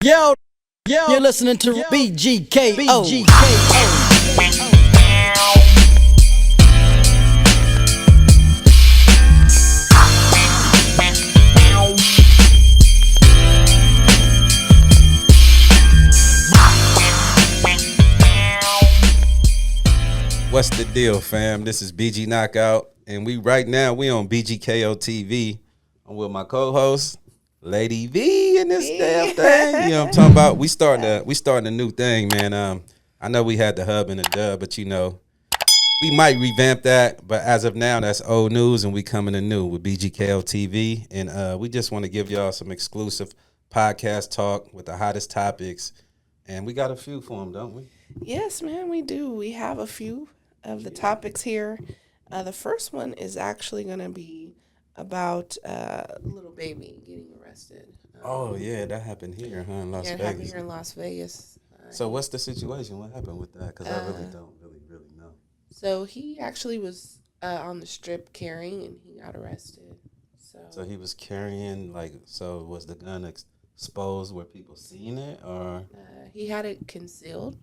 Yo, you're listening to BGKO. What's the deal, fam? This is BG Knockout, and we on BGKO TV. I'm with my co-host, Lady V, in this damn thing. You know what I'm talking about? We starting a new thing, man. I know we had the hub and the dub, but we might revamp that. But as of now, that's old news, and we coming to new with BGKO TV, and we just want to give y'all some exclusive podcast talk with the hottest topics, and we got a few for them, don't we? Yes, man, we do. We have a few of the topics here. The first one is actually going to be about Lil Baby getting arrested. Oh, yeah, that happened here, huh, in Las It Vegas. happened here in Las Vegas. So what's the situation? What happened with that? Because I really don't really know. So he actually was on the strip carrying, and he got arrested. So he was carrying, so was the gun exposed where people seen it, or? He had it concealed.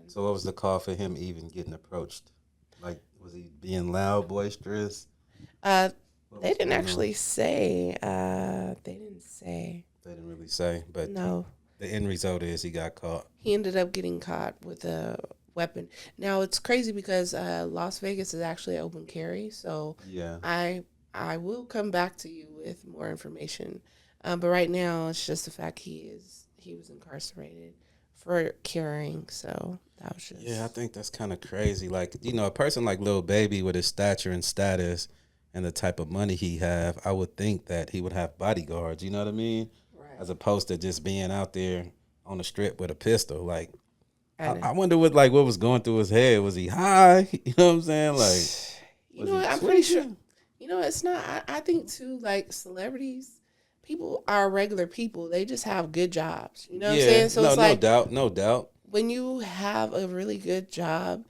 So what was the call for him even getting approached? Like, was he being loud, boisterous? They didn't actually say. They didn't say. They didn't really say, but no. The end result is he got caught. He ended up getting caught with a weapon. Now it's crazy because Las Vegas is actually open carry, so yeah, I will come back to you with more information. But right now it's just the fact he was incarcerated for carrying. So that was just I think that's kind of crazy. Like, a person like Lil Baby with his stature and status and the type of money he have, I would think that he would have bodyguards. You know what I mean? Right. As opposed to just being out there on the strip with a pistol. Like, I wonder what was going through his head. Was he high? You know what I'm saying? Like, I'm pretty sure. It's not. I think too. Like celebrities, people are regular people. They just have good jobs. You know what I'm saying? So no doubt. When you have a really good job,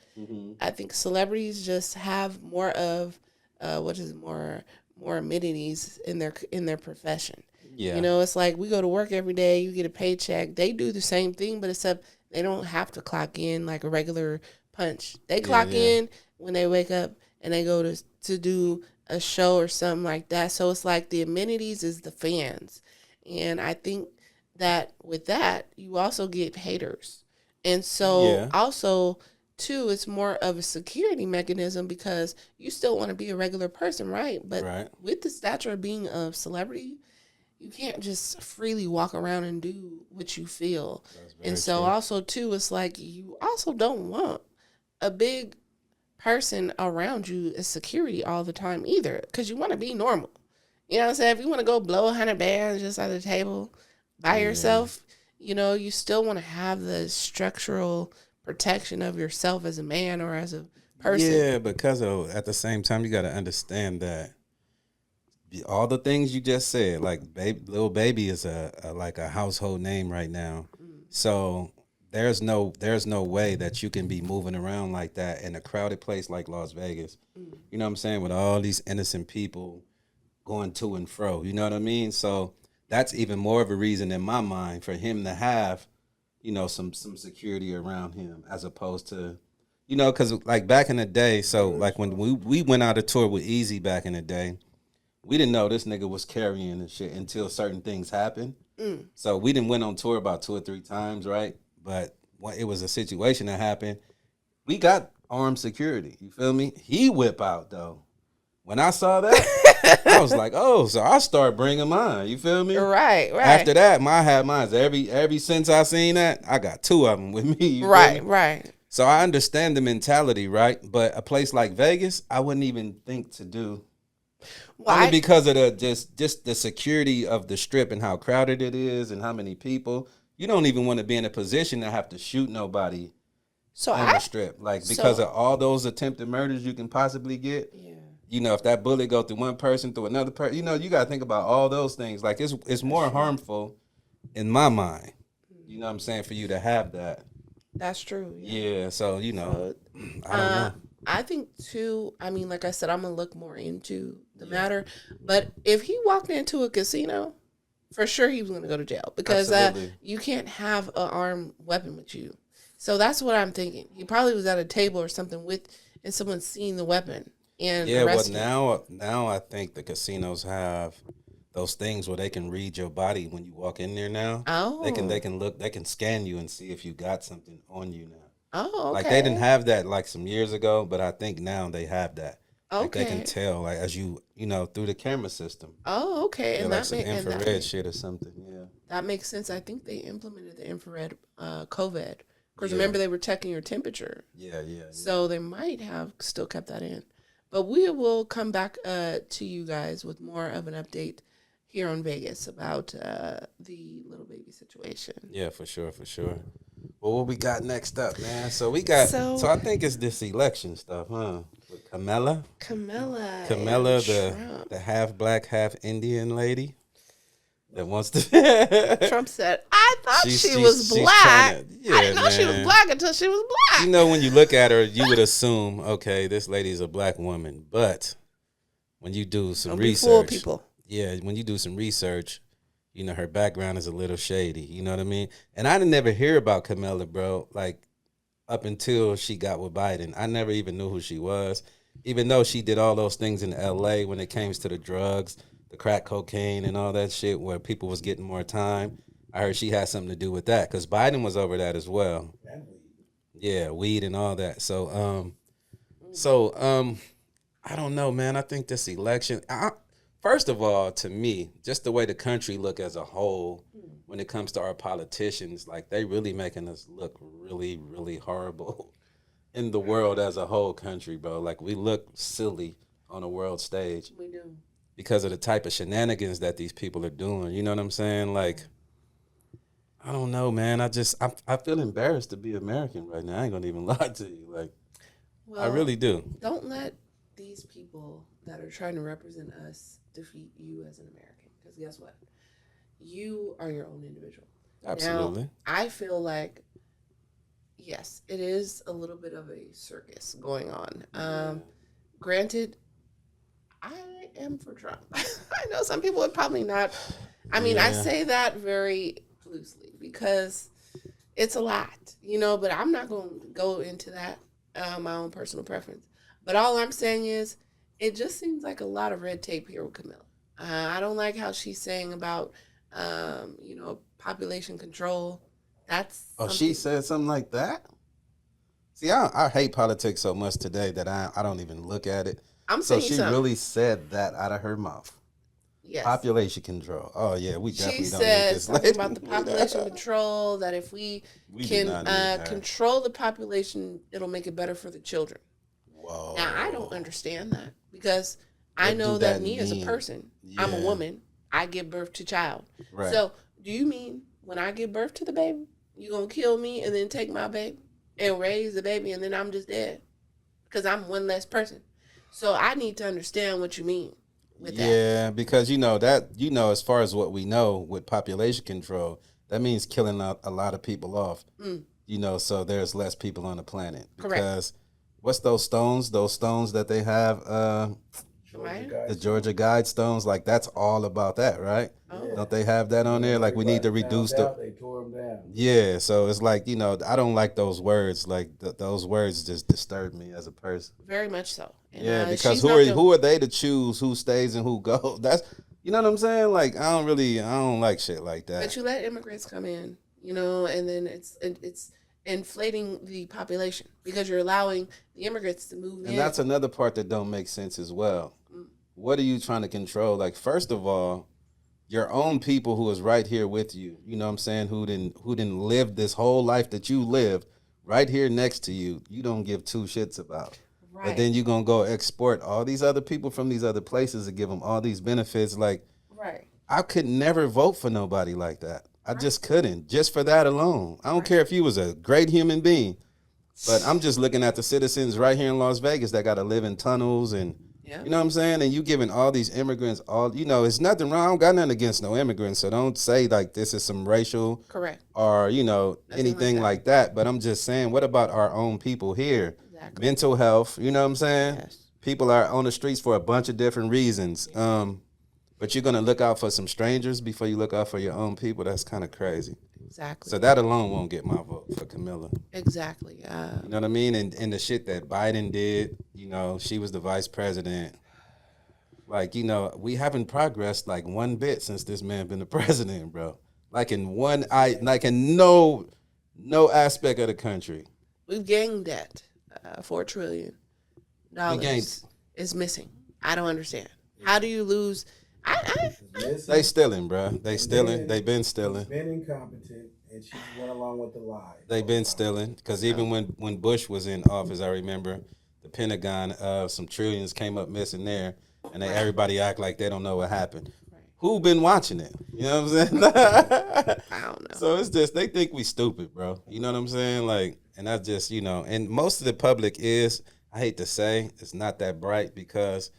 I think celebrities just have more of more amenities in their profession. Yeah. It's like we go to work every day, you get a paycheck. They do the same thing, but except they don't have to clock in like a regular punch. They clock in when they wake up and they go to do a show or something like that. So it's like the amenities is the fans. And I think that with that, you also get haters. And so also, too, it's more of a security mechanism because you still want to be a regular person, right? But with the stature of being a celebrity, you can't just freely walk around and do what you feel. And so also, too, it's like you also don't want a big person around you as security all the time either because you want to be normal. You know what I'm saying? If you want to go blow 100 bands just at the table by yourself, you still want to have the structural protection of yourself as a man or as a person. Yeah, because at the same time, you got to understand that all the things you just said, like Lil Baby is a household name right now. So there's no way that you can be moving around like that in a crowded place like Las Vegas. You know what I'm saying? With all these innocent people going to and fro. You know what I mean? So that's even more of a reason in my mind for him to have, some security around him as opposed to, because like back in the day, so like when we went out of tour with Easy back in the day, we didn't know this nigga was carrying and shit until certain things happened. So we didn't went on tour about 2 or 3 times, right? But when it was a situation that happened, we got armed security. You feel me? He whip out though. When I saw that, I was like, oh, so I start bringing mine. You feel me? Right. After that, I had mine. Every since I seen that, I got 2 of them with me. You feel me? Right. So I understand the mentality, right? But a place like Vegas, I wouldn't even think to do. Why? Only because of the just the security of the strip and how crowded it is and how many people. You don't even want to be in a position to have to shoot nobody on the strip. Because of all those attempted murders you can possibly get. Yeah. If that bullet go through one person, through another person, you got to think about all those things. Like, it's more harmful in my mind, you know what I'm saying, for you to have that. That's true. Yeah, so, I don't know. I think, too, like I said, I'm going to look more into the matter. But if he walked into a casino for sure he was going to go to jail because you can't have an armed weapon with you. So that's what I'm thinking. He probably was at a table or something and someone seen the weapon and arrested him. Now I think the casinos have those things where they can read your body when you walk in there now. Oh. They can scan you and see if you got something on you now. Oh, okay. Like they didn't have that like some years ago, but I think now they have that. Okay. Like they can tell, like as you through the camera system. Oh, okay. Yeah, and like some infrared shit or something. Yeah. That makes sense. I think they implemented the infrared COVID. Because remember, they were checking your temperature. Yeah. So they might have still kept that in. But we will come back to you guys with more of an update here on Vegas about the Lil Baby situation. Yeah, for sure. Well, what we got next up, man? So we got. So I think it's this election stuff, huh? With Kamala, the half black, half Indian lady that wants to. Trump said, "I thought she was black. I didn't know she was black until she was black." You know, when you look at her, you would assume, okay, this lady's a black woman, but when you do some research, when you do some research, you know, her background is a little shady. You know what I mean? And I didn't never hear about Kamala, bro. Like up until she got with Biden, I never even knew who she was. Even though she did all those things in L.A. when it came to the drugs, the crack cocaine and all that shit where people was getting more time. I heard she had something to do with that because Biden was over that as well. And weed. Yeah, weed and all that. So I don't know, man. I think this election, first of all, to me, just the way the country look as a whole when it comes to our politicians, like they really making us look really, really horrible in the world as a whole country, bro. Like we look silly on a world stage. We do. Because of the type of shenanigans that these people are doing. You know what I'm saying? Like, I don't know, man. I feel embarrassed to be American right now. I ain't gonna even lie to you. Like, well, I really do. Don't let these people that are trying to represent us defeat you as an American. Because guess what? You are your own individual. Absolutely. Now, I feel like, yes, it is a little bit of a circus going on. Granted, I am for Trump. I know some people would probably not. I mean, I say that very loosely because it's a lot, you know, but I'm not going to go into that, my own personal preference. But all I'm saying is it just seems like a lot of red tape here with Camilla. I don't like how she's saying about, population control. That's she said something like that? See, I hate politics so much today that I don't even look at it. So she really said that out of her mouth. Yes. Population control. Oh yeah, we definitely she don't said need this something about the population control. That if we can control the population, it'll make it better for the children. Whoa. Now I don't understand that because I know that me as a person, I'm a woman. I give birth to child. Right. So do you mean when I give birth to the baby, you gonna kill me and then take my baby and raise the baby and then I'm just dead because I'm one less person? So I need to understand what you mean with that. Yeah, because as far as what we know with population control, that means killing a lot of people off. So there's less people on the planet. Because what's those stones? Those stones that they have, the Georgia Guidestones, like that's all about that, right? Oh. Don't they have that on there? Like we need to reduce they tore them down. Yeah, so it's like, I don't like those words. Like those words just disturb me as a person. Very much so. And, because who are they to choose who stays and who goes? That's, you know what I'm saying? Like I don't like shit like that. But you let immigrants come in, and then it's inflating the population because you're allowing the immigrants to move in. And that's another part that don't make sense as well. What are you trying to control? Like, first of all, your own people who is right here with you, you know what I'm saying, who didn't live this whole life that you lived right here next to you, you don't give two shits about. Right. But then you're going to go export all these other people from these other places and give them all these benefits. Like, I could never vote for nobody like that. I just couldn't, just for that alone. I don't care if you was a great human being, but I'm just looking at the citizens right here in Las Vegas that got to live in tunnels and, you know what I'm saying? And you giving all these immigrants it's nothing wrong. I don't got nothing against no immigrants. So don't say like this is some racial or, anything like that. But I'm just saying, what about our own people here? Exactly. Mental health, you know what I'm saying? Yes. People are on the streets for a bunch of different reasons. But you're gonna look out for some strangers before you look out for your own people. That's kind of crazy. Exactly. So that alone won't get my vote for Camilla. Exactly. You know what I mean? And the shit that Biden did, she was the vice president. Like, we haven't progressed like one bit since this man been the president, bro. Like in no aspect of the country. We've gained debt. $4 trillion is missing. I don't understand. How do you lose? They stealing, bro. They stealing. They've been stealing. Been incompetent, and she went along with the lie. They've been stealing because even when Bush was in office, I remember the Pentagon some trillions came up missing there, and everybody act like they don't know what happened. Right. Who been watching it? You know what I'm saying? I don't know. So it's just they think we stupid, bro. You know what I'm saying? Like, and that's just and most of the public is, I hate to say, it's not that bright because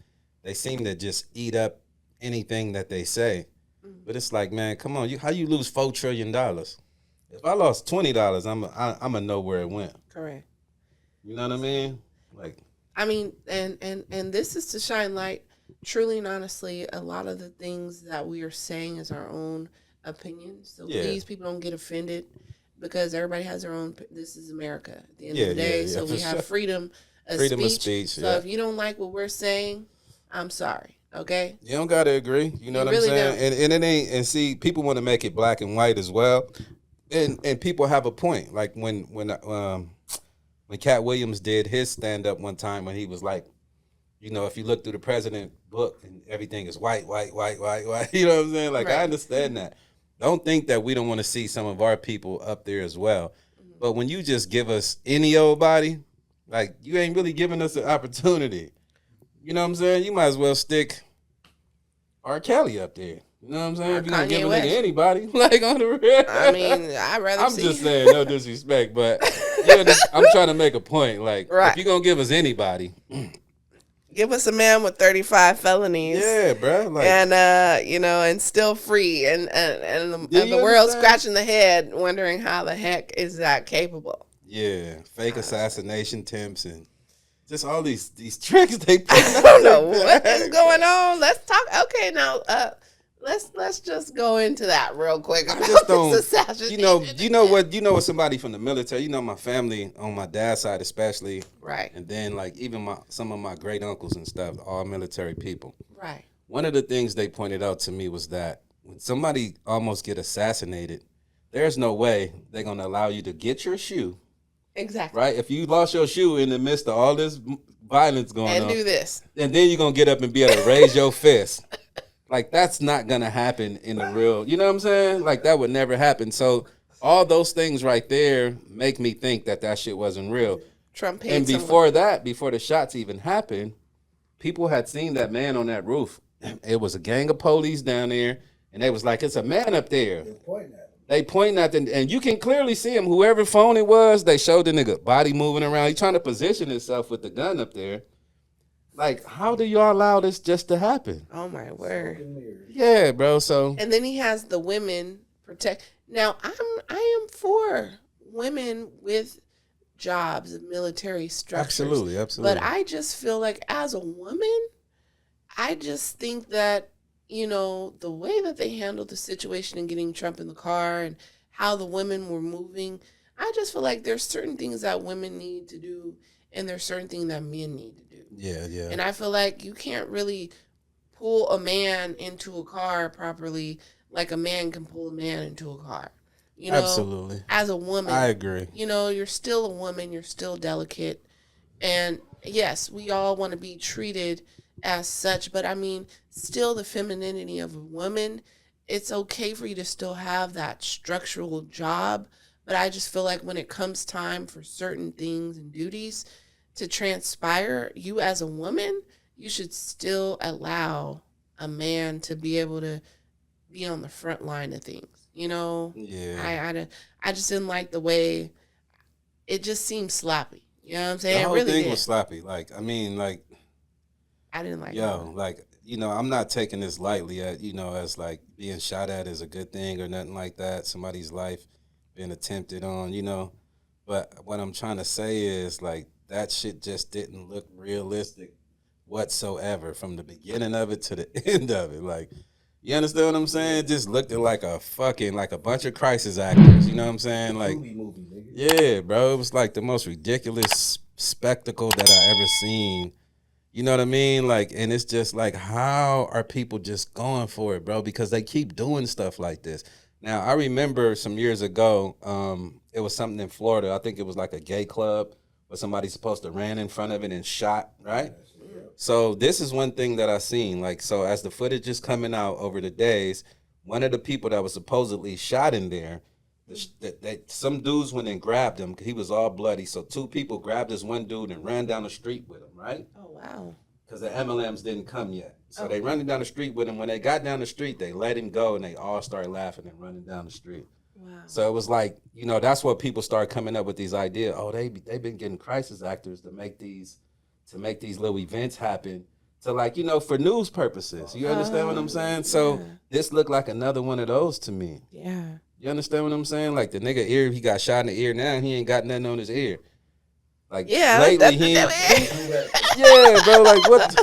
they seem to just eat up anything that they say. But it's like, man, come on, how you lose $4 trillion? If I lost $20, I'm a know where it went. Correct. You know what I mean? Like, I mean, and this is to shine light. Truly and honestly, a lot of the things that we are saying is our own opinions. So please, people don't get offended because everybody has their own. This is America at the end of the day. So we have freedom of speech. So if you don't like what we're saying, I'm sorry. Okay. You don't gotta agree. You know what I'm saying? And it ain't. And see, people want to make it black and white as well. And people have a point. Like when Cat Williams did his stand up one time when he was like, if you look through the president book and everything is white. You know what I'm saying? Like, right. I understand that. Don't think that we don't want to see some of our people up there as well. Mm-hmm. But when you just give us any old body, like, you ain't really giving us an opportunity. You know what I'm saying? You might as well stick R. Kelly up there. You know what I'm saying? If you're going to give a nigga anybody, like, on the real. I mean, I'd rather I'm just saying, no disrespect, but I'm trying to make a point. Like, if you're going to give us anybody. Give us a man with 35 felonies. Yeah, bro. Like, and, and still free. And the world scratching the head, wondering how the heck is that capable. Yeah. Fake assassination attempts and just all these tricks they put. I don't know what is going on. Let's talk. Okay, now let's just go into that real quick. I just don't. You know what? Somebody from the military. My family on my dad's side, especially. Right. And then like even some of my great uncles and stuff, all military people. Right. One of the things they pointed out to me was that when somebody almost get assassinated, there's no way they're gonna allow you to get your shoe. Exactly. Right? If you lost your shoe in the midst of all this violence going on. And do this. And then you're going to get up and be able to raise your fist. Like, that's not going to happen in the real. You know what I'm saying? Like, that would never happen. So all those things right there make me think that shit wasn't real. Trump paid And before the shots even happened, people had seen that man on that roof. It was a gang of police down there. And they was like, it's a man up there. They pointing at them, and you can clearly see him. Whoever phone it was, they showed the nigga body moving around. He trying to position himself with the gun up there. Like, how do y'all allow this just to happen? Oh my word! Yeah, bro. So and then he has the women protect. Now I am for women with jobs, military structures. Absolutely. But I just feel like as a woman, I just think that. The way that they handled the situation and getting Trump in the car and how the women were moving, I just feel like there's certain things that women need to do and there's certain things that men need to do. Yeah. And I feel like you can't really pull a man into a car properly like a man can pull a man into a car. Absolutely. As a woman. I agree. You're still a woman. You're still delicate. And yes, we all want to be treated as such, but I mean, still the femininity of a woman, it's okay for you to still have that structural job, but I just feel like when it comes time for certain things and duties to transpire, you as a woman, you should still allow a man to be able to be on the front line of things, Yeah. I just didn't like the way it just seemed sloppy. You know what I'm saying? The whole really thing did. was sloppy. Like, I mean, like, I didn't like it. I'm not taking this lightly as like being shot at is a good thing or nothing like that. Somebody's life being attempted on, But what I'm trying to say is like that shit just didn't look realistic whatsoever from the beginning of it to the end of it. Like, You understand what I'm saying? Just looked at like a bunch of crisis actors. You know what I'm saying? Like, Movie, nigga. yeah, bro. It was like the most ridiculous spectacle that I ever seen. You know what I mean? Like, and it's just like, how are people just going for it, bro? Because they keep doing stuff like this. Now, I remember some years ago, it was something in Florida. I think it was like a gay club where somebody supposed to ran in front of it and shot, right? So this is one thing that I seen. Like, so as the footage is coming out over the days, one of the people that was supposedly shot in there, some dudes went and grabbed him. He was all bloody. So two people grabbed this one dude and ran down the street with him, right? Oh wow. Because the MLMs didn't come yet. So they running down the street with him. When they got down the street, they let him go and they all started laughing and running down the street. Wow. So it was like, you know, that's what people start coming up with these ideas. Oh, they've been getting crisis actors to make these little events happen. To like, you know, for news purposes. You understand what I'm saying? So this looked like another one of those to me. Yeah. You understand what I'm saying? Like the nigga ear, he got shot in the ear now, and he ain't got nothing on his ear. Like lately he ain't, yeah, bro, like what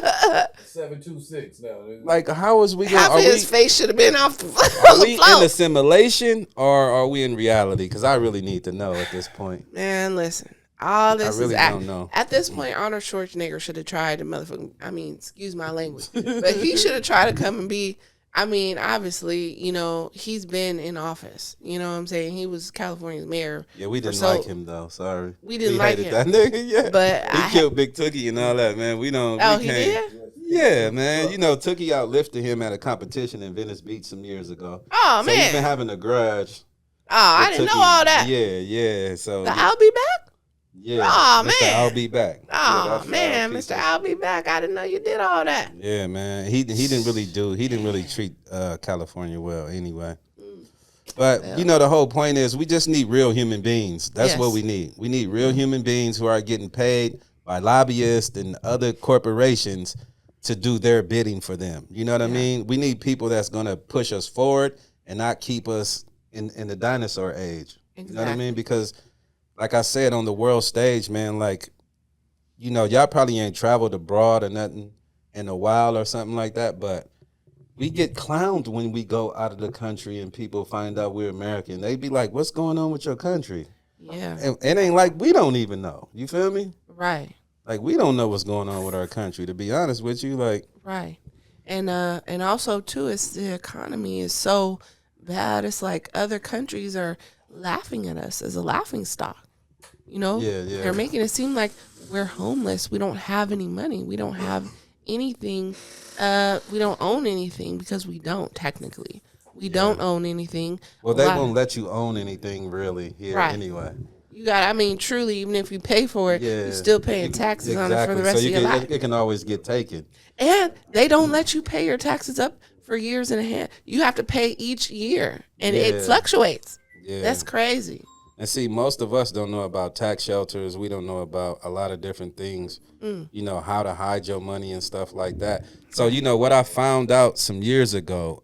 726 now. like how is we Half going of his face should have been off the are we floor. in a simulation or are we in reality? Because I really need to know at this point. Man, listen. All this really is don't know. At this point, Arnold Schwarzenegger should have tried to motherfucking, I mean, excuse my language, but he should have tried to come and be, I mean, obviously, you know, he's been in office. You know what I'm saying? He was California's mayor. Yeah, we didn't like him though. Sorry, We didn't like hated him. that nigga. Yeah, But he killed Big Tookie and all that, man. We don't. Oh, we he can't. did? Yeah, man. You know, Tookie outlifted him at a competition in Venice Beach some years ago. Oh, So he's man. been having a grudge. Oh, I with didn't know Tookie. all that. Yeah. So I'll be back? yeah. Aw, Mr. man. I'll be back. Oh, Yeah, man, that's Mr. I'll be back. I didn't know you did all that. Yeah, man. He didn't really treat California well anyway. But you know the whole point is we just need real human beings. That's Yes. what we need. We need real human beings who are getting paid by lobbyists and other corporations to do their bidding for them. You know what I mean? We need people that's gonna push us forward and not keep us in the dinosaur age. You know what I mean? Because like I said, on the world stage, man, like, you know, y'all probably ain't traveled abroad or nothing in a while or something like that, but we get clowned when we go out of the country and people find out we're American. They be like, what's going on with your country? Yeah. And it ain't like we don't even know. You feel me? Right. Like, we don't know what's going on with our country, to be honest with you. Like, Right. And also too, it's the economy is so bad. It's like other countries are laughing at us as a laughing stock. You know? Yeah. They're making it seem like we're homeless. We don't have any money. We don't have anything. We don't own anything because we don't technically. We don't own anything. well, they won't let you own anything really here anyway. You got, I mean, truly, even if you pay for it, you're still paying taxes on it for the rest of your life. It can always get taken. And they don't let you pay your taxes up for years in hand. You have to pay each year, and it fluctuates. Yeah. That's crazy. And see, most of us don't know about tax shelters. We don't know about a lot of different things, you know, how to hide your money and stuff like that. So, you know, what I found out some years ago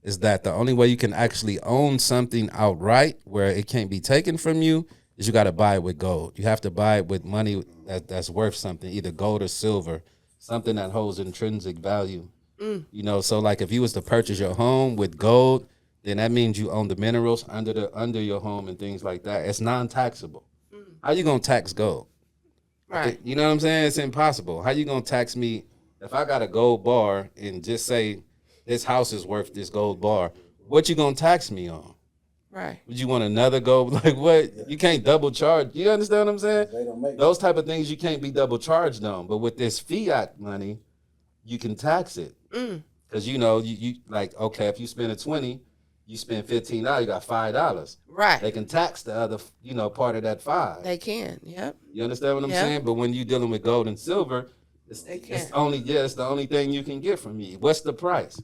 is that the only way you can actually own something outright where it can't be taken from you is you got to buy it with gold. You have to buy it with money that's worth something, either gold or silver, something that holds intrinsic value. You know, so like if you was to purchase your home with gold, then that means you own the minerals under your home and things like that. It's non-taxable. How you gonna tax gold? Right. You know what I'm saying? It's impossible. How you gonna tax me if I got a gold bar and just say this house is worth this gold bar? What you gonna tax me on? Right. Would you want another gold? Like what? You can't double charge. You understand what I'm saying? They don't make Those type of things you can't be double charged on. But with this fiat money, you can tax it. Because you know, you like, okay, if you spend a 20, you spend $15, you got $5. Right. They can tax the other, you know, part of that 5. They can. Yep. You understand what I'm Yep. saying? But when you're dealing with gold and silver, it's the only thing you can get from me. What's the price?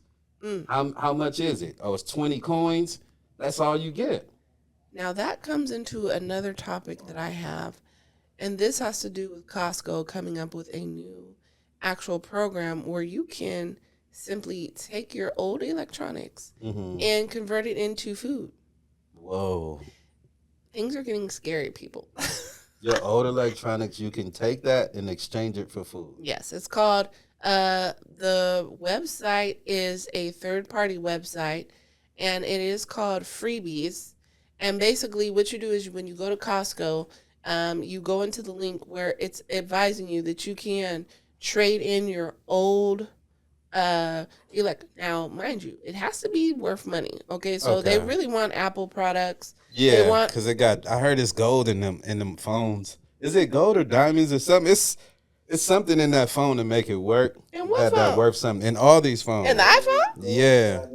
How much is it? Oh, it's 20 coins. That's all you get. Now that comes into another topic that I have, and this has to do with Costco coming up with a new actual program where you can simply take your old electronics and convert it into food. Whoa. Things are getting scary, people. Your old electronics, you can take that and exchange it for food. Yes, it's called The website is a third-party website, and it is called Freebies. And basically, what you do is when you go to Costco, you go into the link where it's advising you that you can trade in your old now, mind you, it has to be worth money. Okay, so they really want Apple products. Yeah, because I heard it's gold in them phones. Is it gold or diamonds or something? It's something in that phone to make it work. And what phone? That worth something in all these phones. In the iPhone? Yeah,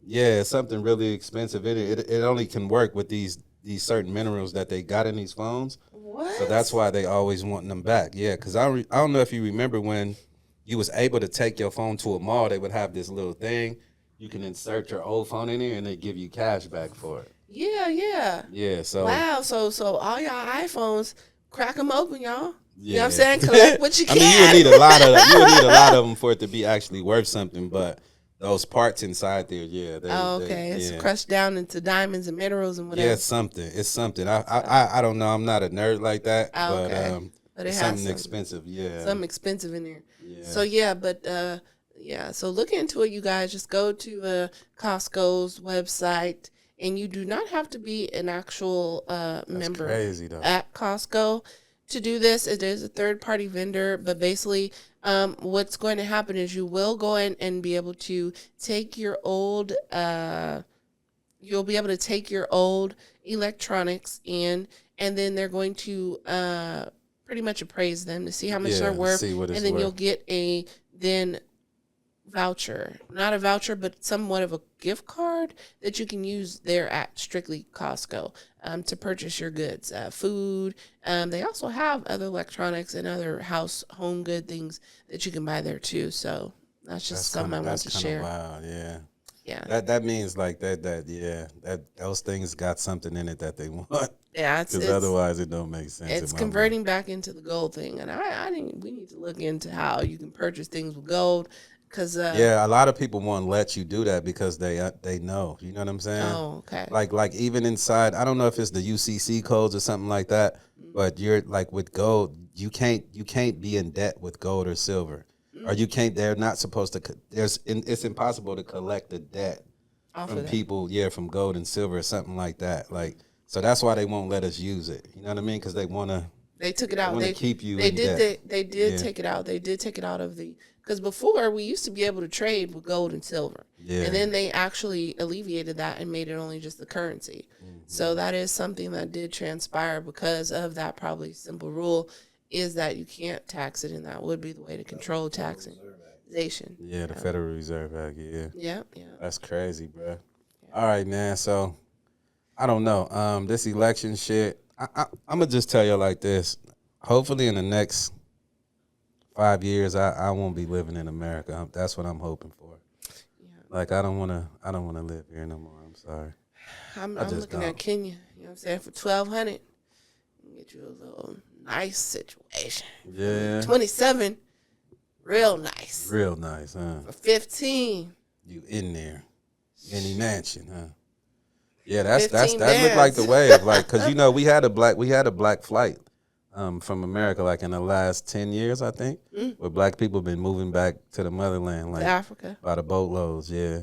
yeah, it's something really expensive. It only can work with these certain minerals that they got in these phones. What? So that's why they always want them back. Yeah, because I don't know if you remember when you was able to take your phone to a mall, they would have this little thing. You can insert your old phone in there and they give you cash back for it. Yeah, yeah. Yeah, so. Wow, so all y'all iPhones, crack them open, y'all. Yeah. You know what I'm saying? Collect what you can. I mean, you would need a lot of them for it to be actually worth something, but those parts inside there, yeah. It's crushed down into diamonds and minerals and whatever. Yeah, it's something. I don't know. I'm not a nerd like that, but it's something expensive. Yeah, something expensive in there. Yeah. So so look into it, you guys. Just go to Costco's website, and you do not have to be an actual member at Costco to do this. It is a third-party vendor, but basically, what's going to happen is you will go in and be able to take your old. You'll be able to take your old electronics in, and then they're going to pretty much appraise them to see how much they're worth, and then you'll get a voucher, not a voucher, but somewhat of a gift card that you can use there at strictly Costco to purchase your goods, food. They also have other electronics and other home good things that you can buy there too. So that's something I want to share. Wow, yeah. Yeah. That means like that those things got something in it that they want. Yeah, because otherwise it don't make sense. It's converting back into the gold thing, and I think we need to look into how you can purchase things with gold. Cause a lot of people won't let you do that because they know. You know what I'm saying? Oh, okay. Like even inside, I don't know if it's the UCC codes or something like that, but you're like with gold, you can't be in debt with gold or silver. Or you can't. They're not supposed to. It's impossible to collect the debt from people. Yeah, from gold and silver or something like that. Like, so that's why they won't let us use it. You know what I mean? Because they want to. They took it out. They keep you. They did take it out. They did take it out of the. Because before we used to be able to trade with gold and silver, and then they actually alleviated that and made it only just the currency. So that is something that did transpire because of that probably simple rule. Is that you can't tax it, and that would be the way to control taxation. Yeah, the Federal Reserve Act, yeah. Yeah. That's crazy, bro. Yeah. All right, man, so I don't know. This election shit, I'm going to just tell you like this. Hopefully in the next 5 years, I won't be living in America. That's what I'm hoping for. Yeah. Like, I don't want to live here no more. I'm sorry. I'm looking at Kenya, you know what I'm saying, for $1,200. Get you a little nice situation. Yeah. 27, real nice. Real nice, huh? For 15. You in there. Any mansion, huh? Yeah, that looked like the wave. Like, cause you know, we had a black flight from America like in the last 10 years, I think. Where black people been moving back to the motherland, like to Africa. By the boatloads, yeah.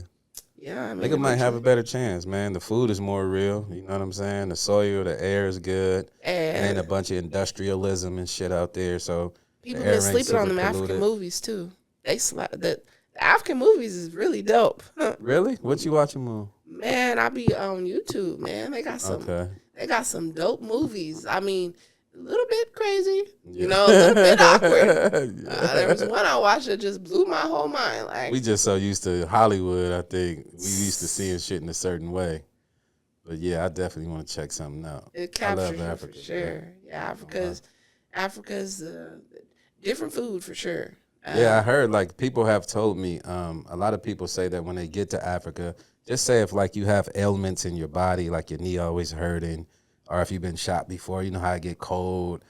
Yeah, I mean, nigga might have a better chance, man. The food is more real. You know what I'm saying? The soil, the air is good. And ain't a bunch of industrialism and shit out there. So people been sleeping on them African movies too. The African movies is really dope. Really? What you watching, Moon? Man, I be on YouTube. Man, they got some. Okay. They got some dope movies. I mean, a little bit crazy, you know, a little bit awkward. There was one I watched that just blew my whole mind. Like, we just so used to Hollywood, I think. We used to seeing shit in a certain way. But yeah, I definitely want to check something out. It captures you Africa, for sure. Yeah, Africa's different food for sure. Yeah, I heard like people have told me, a lot of people say that when they get to Africa, just say if like you have ailments in your body, like your knee always hurting, or if you've been shot before, you know how it get cold,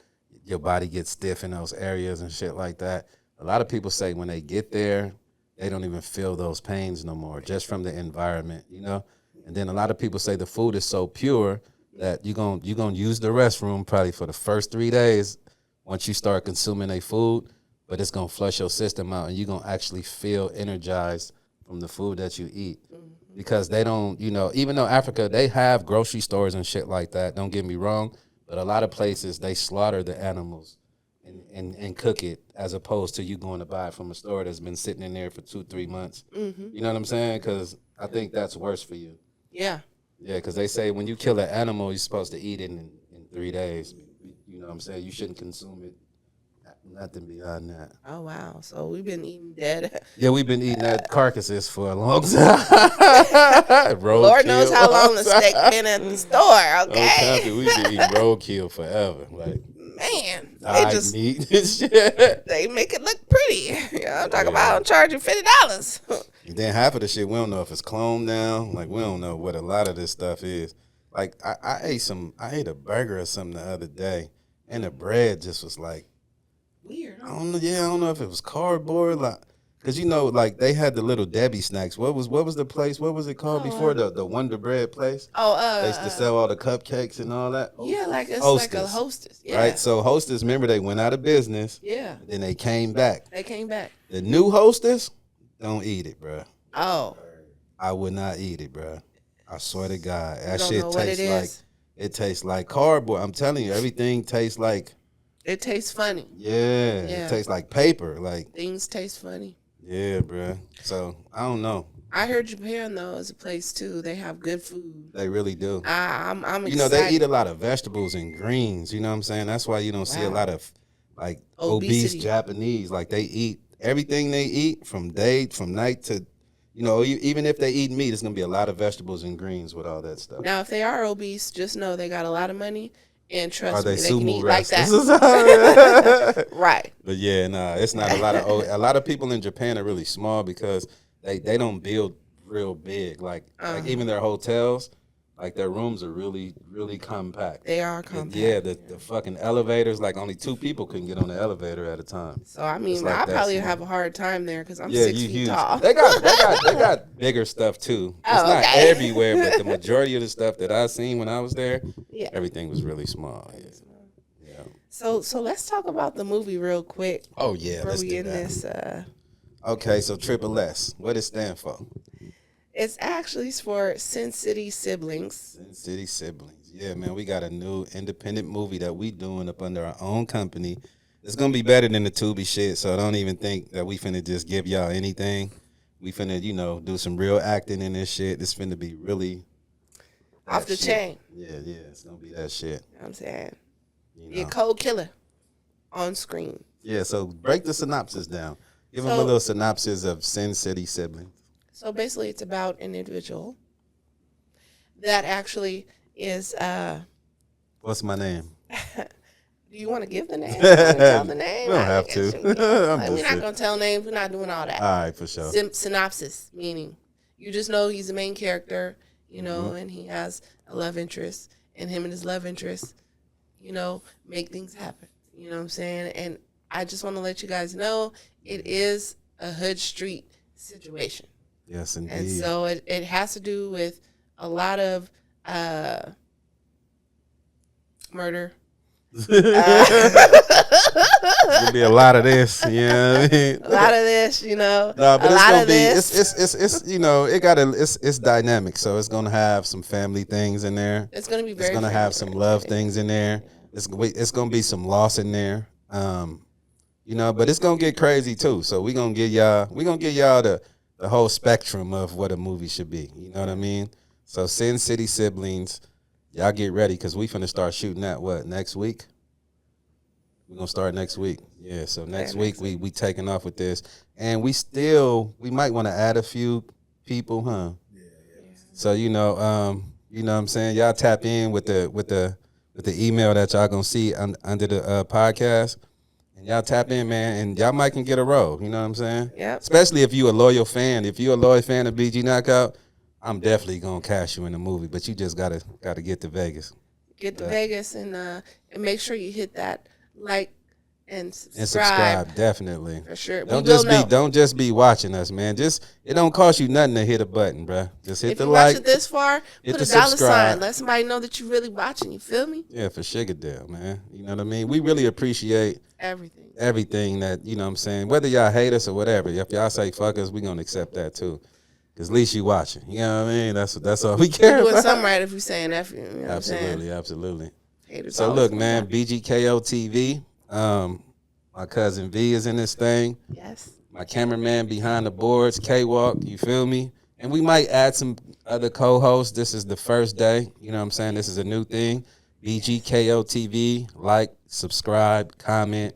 your body gets stiff in those areas and shit like that. A lot of people say when they get there, they don't even feel those pains no more, just from the environment, you know? And then a lot of people say the food is so pure that you're gonna use the restroom probably for the first 3 days once you start consuming their food. but it's gonna flush your system out, and you're gonna actually feel energized from the food that you eat. Because they don't, even though Africa, they have grocery stores and shit like that, don't get me wrong, but a lot of places they slaughter the animals and cook it, as opposed to you going to buy it from a store that's been sitting in there for 2-3 months. You know what I'm saying? Because I think that's worse for you. Yeah. Yeah, because they say when you kill an animal, you're supposed to eat it in 3 days. You know what I'm saying? You shouldn't consume it. Nothing beyond that. Oh, wow. So we've been eating dead. Yeah, we've been eating that carcasses for a long time. Lord knows how long the steak been at the store, okay? We've been eating roadkill forever. Like, man, they just meat and shit. They make it look pretty. You know, I'm talking about I'm charging $50. And then half of the shit, we don't know if it's cloned down. Like, we don't know what a lot of this stuff is. Like, I ate a burger or something the other day, and the bread just was like, weird. I don't know if it was cardboard, like, cause like they had the little Debbie snacks. What was the place? What was it called before the Wonder Bread place? They used to sell all the cupcakes and all that. Yeah, like it's Hostess. Like a Hostess. Yeah. Right. So Hostess, remember they went out of business. Yeah. Then they came back. The new Hostess, don't eat it, bro. Oh. I would not eat it, bro. I swear to God, that shit tastes like cardboard. I'm telling you, everything tastes like. It tastes funny. Yeah, it tastes like paper. Like things taste funny. Yeah, bro. So I don't know. I heard Japan though is a place too. They have good food. They really do. I'm excited. They eat a lot of vegetables and greens. You know what I'm saying? That's why you don't see a lot of like obese Japanese. Like they eat everything they eat from night to. Even if they eat meat, it's gonna be a lot of vegetables and greens with all that stuff. Now, if they are obese, just know they got a lot of money. And trust me, they can eat wrestlers? Like that. Right. But yeah, it's not a lot of a lot of people in Japan are really small because they don't build real big. Like even their hotels, like their rooms are really, really compact. They are compact. Yeah, the fucking elevators, like only 2 people can get on the elevator at a time. So I mean, I probably have a hard time there because I'm 6 feet huge. tall. They got bigger stuff too. It's not everywhere, but the majority of the stuff that I seen when I was there, everything was really small. Yeah. So let's talk about the movie real quick. Oh yeah, let's do that. Okay, so Triple S, what does it stand for? It's actually for Sin City Siblings. Sin City Siblings. Yeah, man, we got a new independent movie that we doing up under our own company. It's going to be better than the Tubi shit, so I don't even think that we finna just give y'all anything. We finna, do some real acting in this shit. This finna be really... off the chain. Yeah, it's going to be that shit. You know what I'm saying? Be a cold killer on screen. Yeah, so break the synopsis down. Give them a little synopsis of Sin City Siblings. So basically, it's about an individual that actually is. What's my name? Do you want to give the name? Tell the name? We don't have to. We're not going to tell names. We're not doing all that. All right, for sure. Synopsis, meaning you just know he's the main character, and he has a love interest, and him and his love interest, make things happen. You know what I'm saying? And I just want to let you guys know it is a hood street situation. Yes, indeed. And so it has to do with a lot of murder. There'll be a lot of this, you know what I mean? A lot of this, No, but it's gonna be it's dynamic, so it's gonna have some family things in there. It's gonna be very. It's gonna have some love things in there. It's gonna be some loss in there. But it's gonna get crazy too. So we're gonna give y'all the whole spectrum of what a movie should be. You know what I mean? So Sin City Siblings, y'all get ready because we finna start shooting that next week? We're gonna start next week. Yeah, so next week we taking off with this. And we might want to add a few people, huh? Yeah. So what I'm saying? Y'all tap in with the email that y'all gonna see under the podcast. And y'all tap in, man, and y'all might can get a role. You know what I'm saying? Yeah. Especially if you a loyal fan. If you a loyal fan of BG Knockout, I'm definitely gonna cast you in the movie. But you just gotta get to Vegas. Get to Vegas and make sure you hit that like And subscribe. And subscribe, definitely. For sure. Don't just be watching us, man. It don't cost you nothing to hit a button, bro. Just hit the like. If you watch it this far, hit put the a dollar subscribe. sign. Let somebody know that you really watching. You feel me? Yeah, for Sugar man. You know what I mean? We really appreciate everything that, you know what I'm saying? Whether y'all hate us or whatever. If y'all say fuck us, we gonna accept that too. Cause at least you watching. You know what I mean? That's all we care about. You're doing something right if you're saying F you. You know Absolutely. Haters so look, man, BGKO TV. My cousin V is in this thing. Yes. My cameraman behind the boards, K-Walk, you feel me? And we might add some other co-hosts. This is the first day. You know what I'm saying? This is a new thing. BGKO TV. Like, subscribe, comment.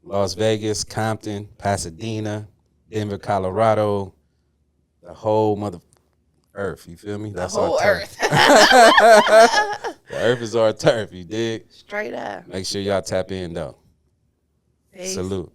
Las Vegas, Compton, Pasadena, Denver, Colorado. The whole mother earth, you feel me? That's the whole our earth. The earth is our turf, you dig? Straight up. Make sure y'all tap in, though. Peace. Salute.